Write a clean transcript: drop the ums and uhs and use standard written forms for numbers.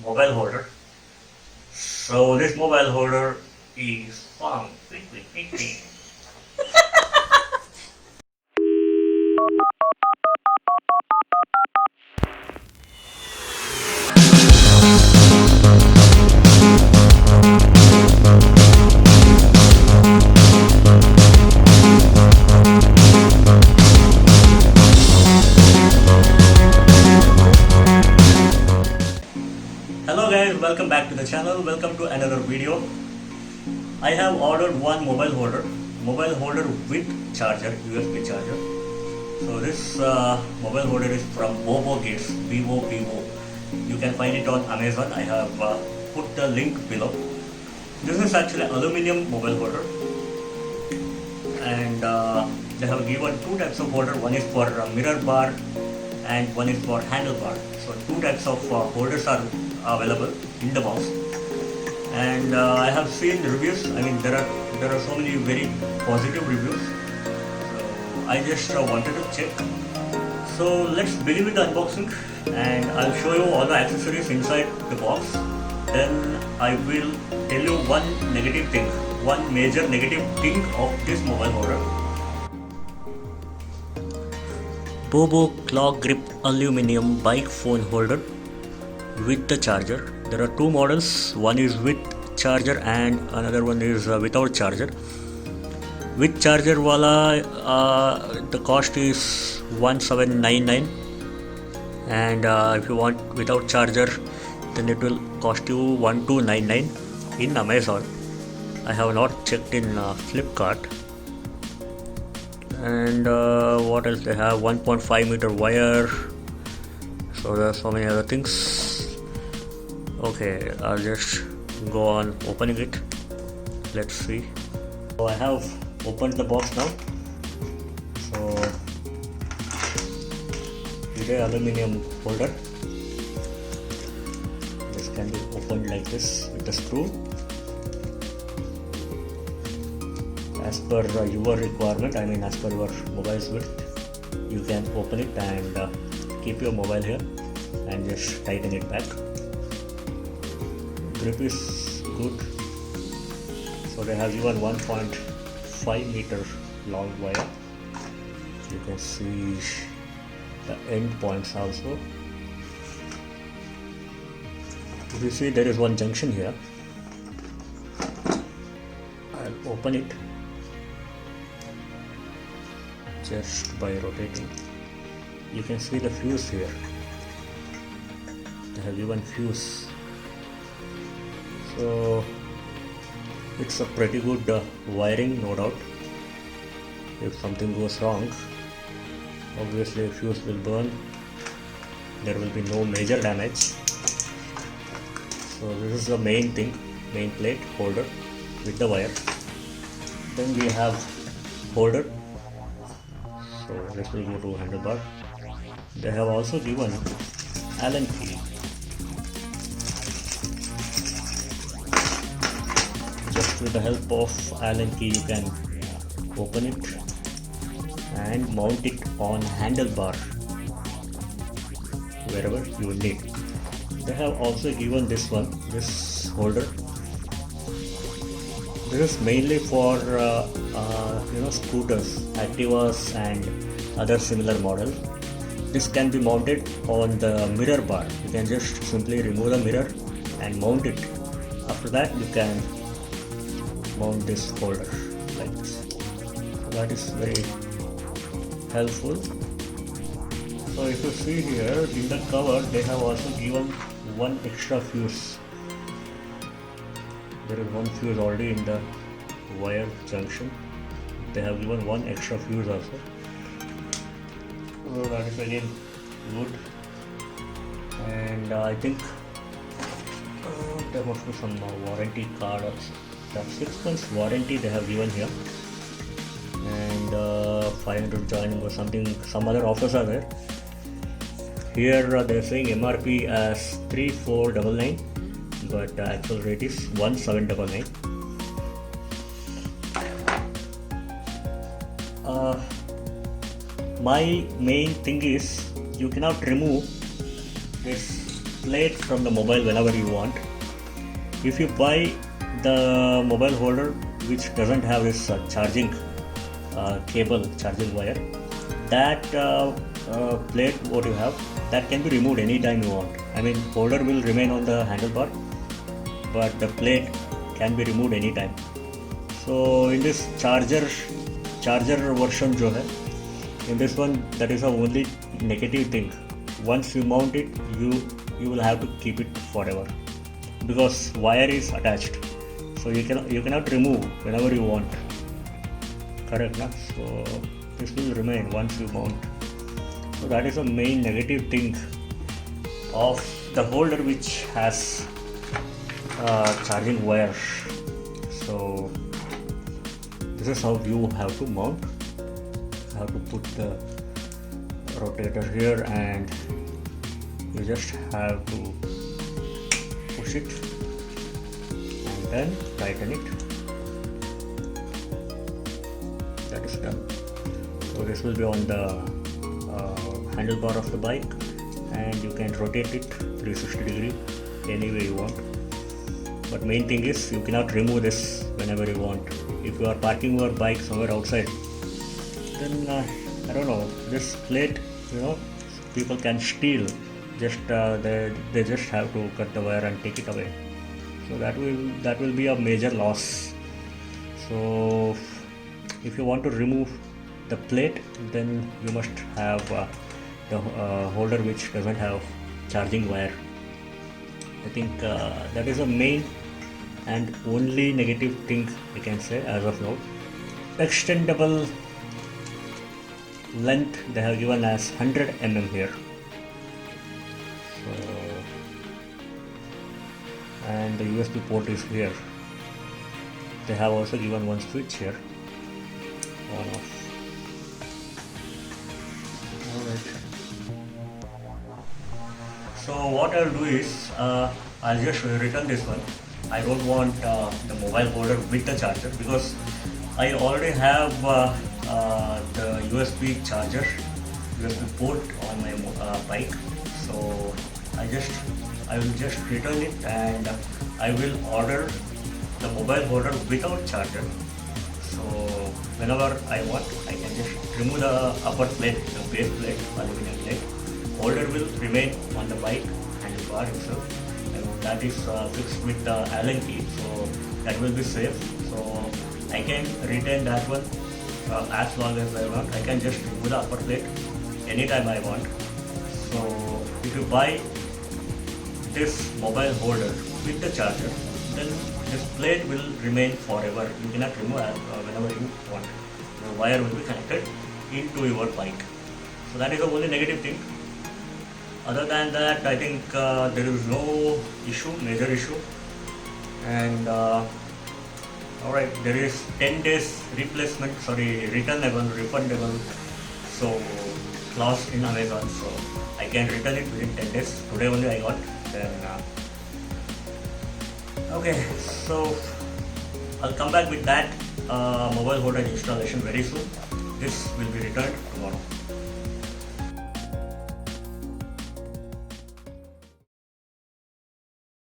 mobile holder. So this mobile holder is from Hello guys, welcome back to the channel. Welcome to another video. I have ordered one mobile holder with charger, USB charger. So this mobile holder is from Bobo Gates, Vivo. You can find it on Amazon. I have put the link below. This is actually aluminum mobile holder, and they have given two types of holder. One is for mirror bar, and one is for handlebar. So two types of holders are available in the box, and I have seen reviews. I mean, there are so many very positive reviews. So I just wanted to check. So let's begin with the unboxing, and I'll show you all the accessories inside the box. Then I will tell you one major negative thing of this mobile holder. Bobo Claw Grip Aluminum Bike Phone Holder with the charger. There are two models, one is with charger and another one is without charger. With charger wala the cost is 1799, and if you want without charger then it will cost you 1299 in Amazon. I have not checked in Flipkart. And what else they have? 1.5 meter wire. So there are so many other things. Okay, I'll just go on opening it. Let's see. So I have opened the box now. So it is an aluminum holder. This can be opened like this with the screw. As per your requirement, I mean as per your mobile's width, you can open it and keep your mobile here and just tighten it back. Grip is good. So they have given 1.5 meter long wire. You can see the end points also. If you see, there is one junction here. I'll open it just by rotating. You can see the fuse here. They have given fuse. So it's a pretty good wiring, no doubt. If something goes wrong, obviously fuse will burn. There will be no major damage. So this is the main thing, main plate holder with the wire. Then we have holder. So let me go to handlebar. They have also given Allen key. Just with the help of Allen key, you can open it and mount it on handlebar wherever you need. They have also given this holder. This is mainly for scooters, Activas and other similar models. This can be mounted on the mirror bar. You can just simply remove the mirror and mount it. After that you can mount this holder like this. So that is very helpful. So if you see here in the cover, they have also given one extra fuse. There is one fuse already in the wire junction. They have given one extra fuse also. So that is again good. And I think there must be some warranty card also. The 6 months warranty they have given here. And 500 joining or something, some other offers are there. Here they are saying MRP as 3499. But the actual rate is 1799. My main thing is you cannot remove this plate from the mobile whenever you want. If you buy the mobile holder which doesn't have this charging cable, charging wire, that plate what you have, that can be removed anytime you want. I mean, holder will remain on the handlebar, but the plate can be removed anytime. So in this charger version जो है, in this one, that is the only negative thing. Once you mount it, you will have to keep it forever because wire is attached. So you cannot remove whenever you want. Correct, na? So this will remain once you mount. So that is the main negative thing of the holder which has charging wire. So this is how you have to mount. You have to put the rotator here and you just have to push it and then tighten it. That is done. So this will be on the handlebar of the bike and you can rotate it 360 degree any way you want. But main thing is you cannot remove this whenever you want. If you are parking your bike somewhere outside, then I don't know, this plate, people can steal. Just they just have to cut the wire and take it away. So that will be a major loss. So if you want to remove the plate, then you must have the holder which doesn't have charging wire. I think that is the main and only negative thing I can say as of now. Extendable length they have given as 100 mm here. So, and the USB port is here. They have also given one switch here. On off. Alright. So what I'll do is I'll just return this one. I don't want the mobile holder with the charger because I already have the USB charger, USB port on my bike. So I will just return it and I will order the mobile holder without charger. So whenever I want, I can just remove the upper plate, the base plate, aluminum plate. Holder will remain on the bike handlebar itself. That is fixed with the Allen key, so that will be safe. So I can retain that one as long as I want. I can just remove the upper plate anytime I want. So if you buy this mobile holder with the charger, then this plate will remain forever. You cannot remove it whenever you want. The wire will be connected into your bike. So that is the only negative thing. Other than that, I think there is no major issue. And alright, there is 10 days returnable, refundable, so clause in Amazon. So I can return it within 10 days. Today only I got. Then okay, so I'll come back with that mobile holder installation very soon. This will be returned tomorrow.